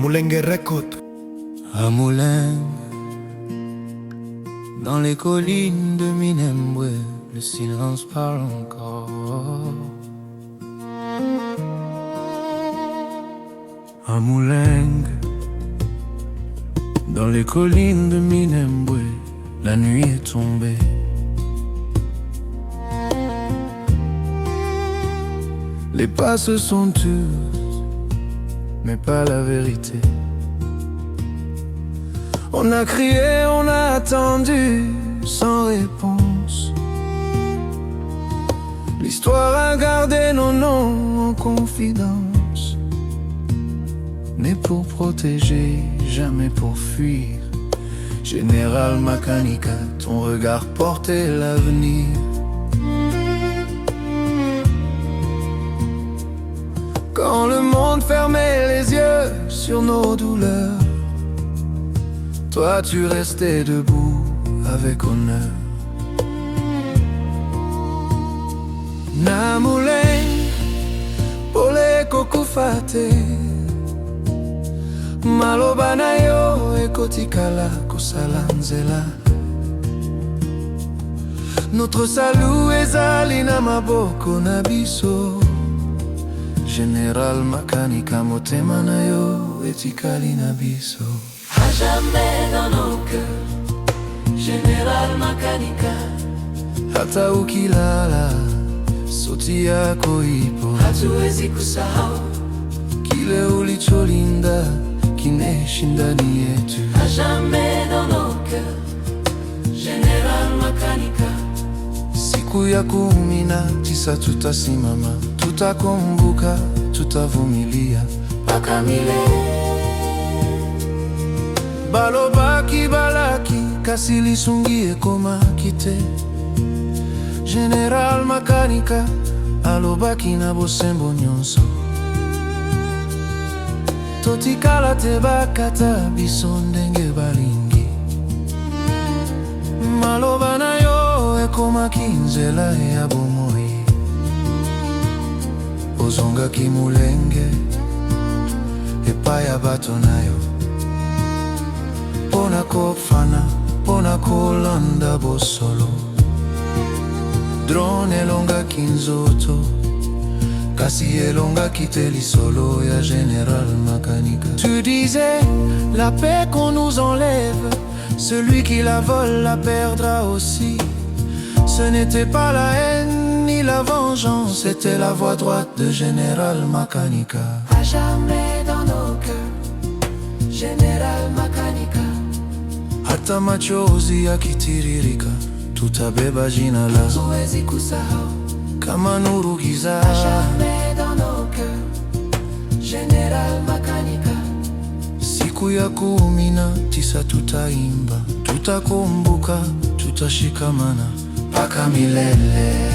Mulenge Record. À Mouleng, dans les collines de Minembwe, le silence parle encore. À Mouleng, dans les collines de Minembwe, la nuit est tombée. Les pas se sont tus, mais pas la vérité. On a crié, on a attendu, sans réponse. L'histoire a gardé nos noms en confidence. Né pour protéger, jamais pour fuir. Général Makanika, ton regard portait l'avenir. Quand le monde fermait les yeux sur nos douleurs, toi tu restais debout avec honneur. Na Mouleng, pole kokufate, maloba na yo ekotikala kosala nzela. Notre salut ezali na maboko na biso. Général Makanika, motema na yo etikali na biso. À jamais dans nos cœurs, Général Makanika. Hata ukilala, sauti yako ipo. Hatuwezi kusahau kile ulicholinda kinaishi ndani yetu. À jamais dans nos cœurs, Général Makanika. Siku ya 19 tutasimama, tutakumbuka, tutavumilia mpaka milele. Balobaki balaki kasi lisungi ekoma kite. Général Makanika alobaki na bosembo nyonso. Totikala te bakata biso ndenge balingi. Maloba na yo ekomaki nzela ya bomoi. Ozongaki Mulenge epai ya bato na yo. Pona kofana, pona kolanda bosolo. Drone elongaki nzoto, kasi elongaki te lisolo ya Général Makanika. Tu disais, la paix qu'on nous enlève, celui qui la vole la perdra aussi. Ce n'était pas la haine ni la vengeance, c'était la voix droite de Général Makanika. À jamais dans nos cœurs, Général Makanika. Hata machozi yakitiririka, tutabeba jina la. Hatuwezi kusahau Kama nuru giza. À jamais dans nos cœurs, Général Makanika. Siku ya 19 tutaimba, tutakumbuka, tutashikamana mpaka milele.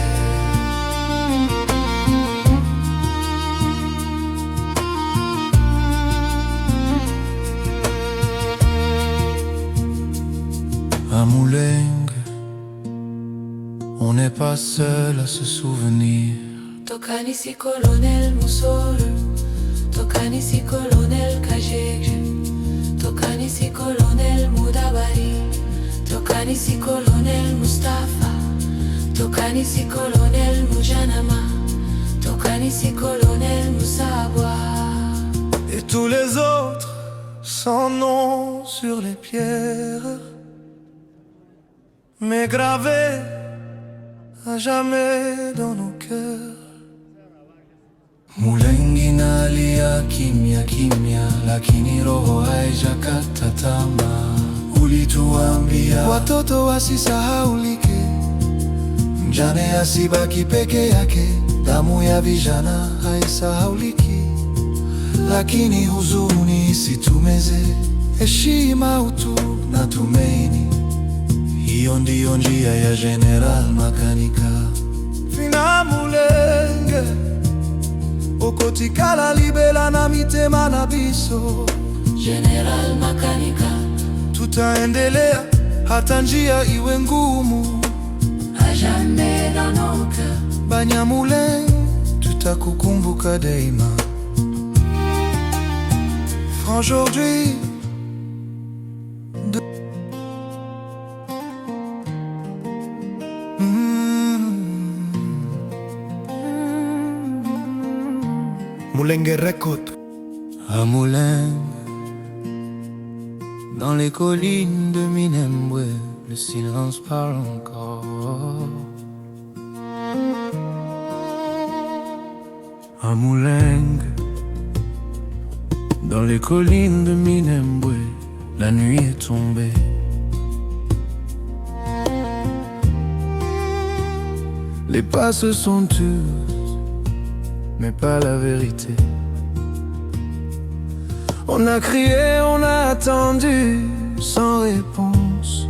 À Mouleng, on n'est pas seul à se souvenir. Tokanisi Colonel Musolu, Tokanisi Colonel Kajeke, Tokanisi Colonel Mudabari, Tokanisi Colonel Mustafa, Tokanisi Colonel Mujanama, Tokanisi Colonel Musabwa. Et tous les autres sans nom sur les pierres, mais gravés à jamais dans nos cœurs. Mulengi nalia kimya kimya, lakini roho haijakata tamaa. Ulituambia watoto wasisahaulike, mjane asibaki peke yake. Damu ya vijana haisahauliki, lakini huzuni isitumeze. Heshima, utu na tumaini, hiyo ndiyo njia ya Général Makanika. Fina Mulenge, okotikala libela na mitema na biso. Général Makanika. Tutaendelea hata njia iwe ngumu. À jamais dans nos cœurs, Banyamulenge, tutakukumbuka daima. aujourd'hui. Moulengue Record. À Moulengue, dans les collines de Minembwe, le silence parle encore. À Moulengue, dans les collines de Minembwe, la nuit est tombée. Les pas se sont tus, mais pas la vérité. On a crié, on a attendu, sans réponse.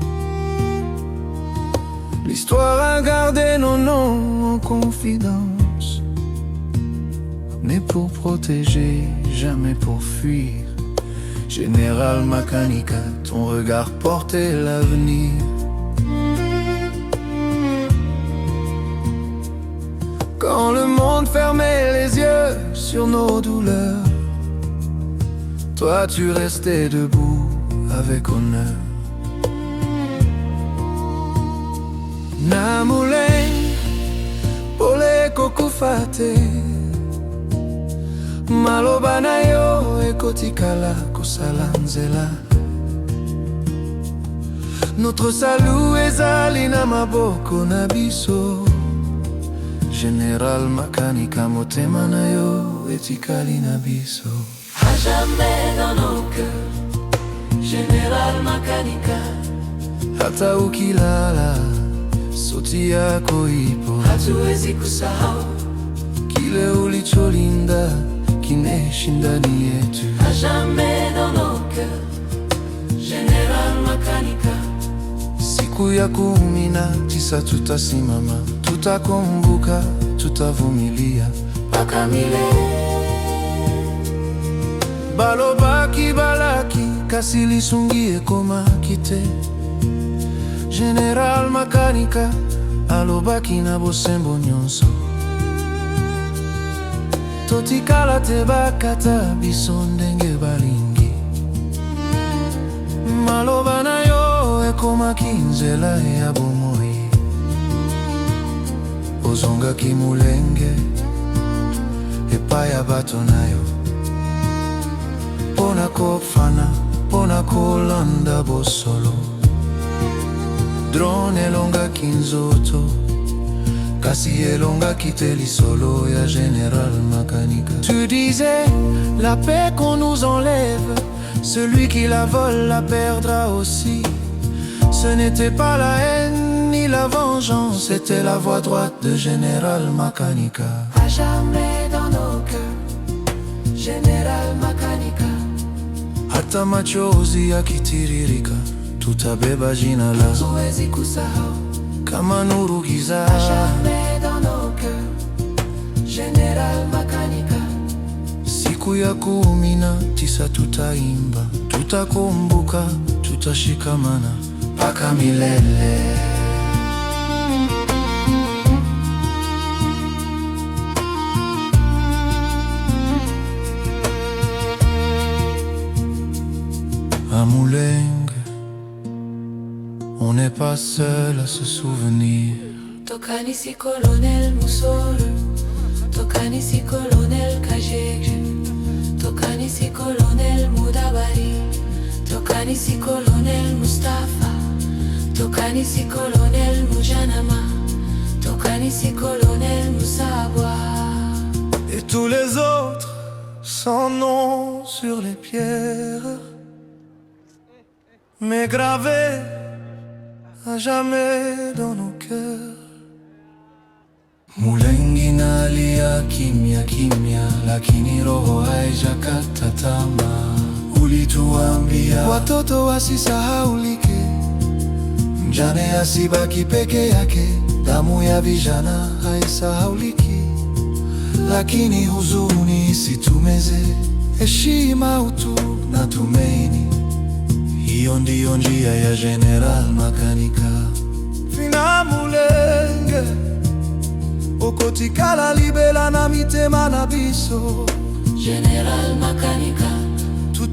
L'histoire a gardé nos noms en confidence. Né pour protéger, jamais pour fuir. Général Makanika, ton regard portait l'avenir. Quand le monde fermait les yeux sur nos douleurs, toi tu restais debout avec honneur. Na Moulengue, pole kokufate, maloba na yo ekotikala kosala nzela. Notre salut ezali na maboko na biso. Général Makanika, motema na yo etikali na biso. À jamais dans nos cœurs, Général Makanika. Hata ukilala, sauti yako ipo. Hatuwezi kusahau Kile ulicholinda kinaishi ndani yetu. à jamais dans nos cœurs, Général Makanika. Siku ya 19 tutasimama, tutakumbuka, tutavumilia mpaka milele. balobaki balaki kasi lisungi ekomaki te. Général Makanika alobaki na bosembo nyonso. Totikala te bakata biso ndenge balingi. Maloba na yo ekomaki nzela ya bomoi. Ozongaki Moulengue epai ya bato na yo. Pona kofana, pona kolanda bosolo. Drone elongaki nzoto, kasi elongaki te lisolo ya Général Makanika. Tu disais, la paix qu'on nous enlève, celui qui la vole la perdra aussi. Ce n'était pas la haine ni la vengeance, c'était la voix droite de Général Makanika. À jamais dans nos cœurs, Général Makanika. Hata machozi yakitiririka, tutabeba jina la. Hatuwezi kusahau Kama nuru giza. à jamais dans nos cœurs, Général Makanika. Siku ya 19 tutaimba, tutakumbuka, tutashikamana mpaka milele. À Moulengue, on n'est pas seul à se souvenir. Tokanisi Colonel Musolu, Tokanisi Colonel Kajeke, Tokanisi Colonel Mudabari, Tokanisi Colonel Mustafa, Tokanisi Colonel Mujanama, Tokanisi Colonel Musabwa. Et tous les autres, sans nom sur les pierres, mais gravés à jamais dans nos cœurs. Moulengue inalia kimya kimya, lakini roho haijakata tamaa. Ulituambia watoto wasisahaulike, mjane asibaki peke yake, damu ya vijana haisahauliki. Lakini huzuni isitumeze, heshima, utu na tumaini, hiyo ndiyo njia ya Général Makanika. Fina Moulengue okotikala libela na mitema na biso. Général Makanika.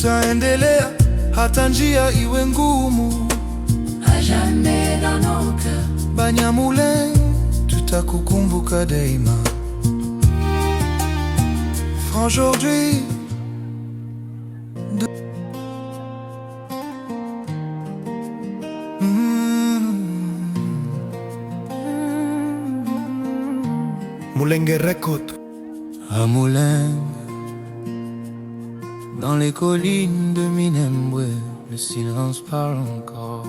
tutaendelea hata njia iwe ngumu. À jamais dans nos cœurs. Banyamulenge, tutakukumbuka daima. Aujourd'hui, Mulenge Record. À Moulin, dans les collines de Minembwe, le silence parle encore.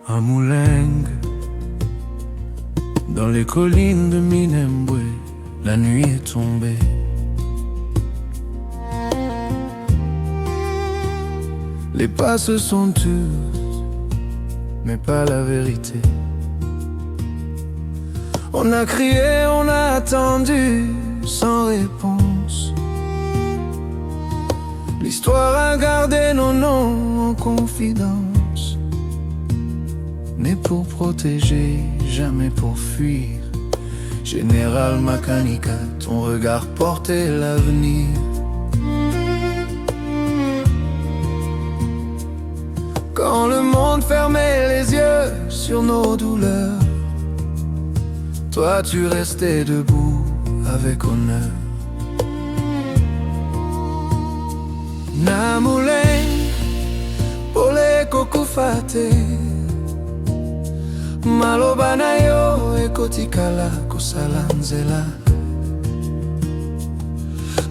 À Moulin, dans les collines de Minembwe, la nuit est tombée. Les pas se sont tus, mais pas la vérité. On a crié, on a attendu, sans réponse. L'histoire a gardé nos noms en confidence. Né pour protéger, jamais pour fuir. Général Makanika, ton regard portait l'avenir. Quand le monde fermait les yeux sur nos douleurs, toi tu restais debout avec honneur. Namulenge, pole kokufate, maloba na yo ekotikala kosala nzela.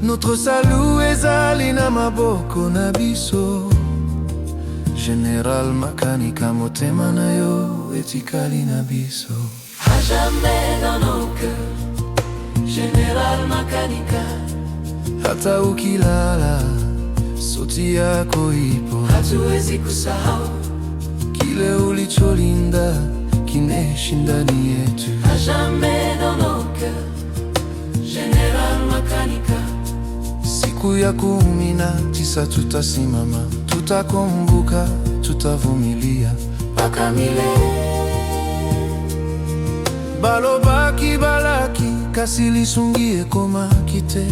Notre salut ezali na maboko na biso. Général Makanika, motema na yo etikali na biso. À jamais dans nos cœurs. Général Makanika. Hata ukilala, sauti yako ipo. Hatuwezi kusahau Kile ulicholinda kinaishi ndani yetu. à jamais dans nos cœurs. Général Makanika. Siku ya 19 tutasimama, tutakumbuka, tutavumilia mpaka milele. Balobaki balaki kasi lisungi ekoma kite.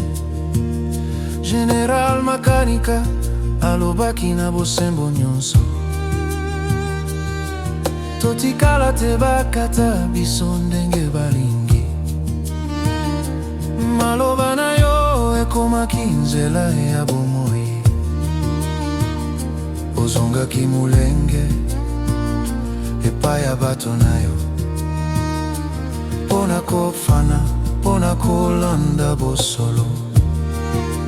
Général Makanika alobaki na bosembo nyonso. Totikala te bakata biso ndenge balingi. Maloba na yo ekomaki nzela ya bomoi. Ozongaki Mulenge epai ya bato na yo. Pona kofana, pona kolanda bosolo.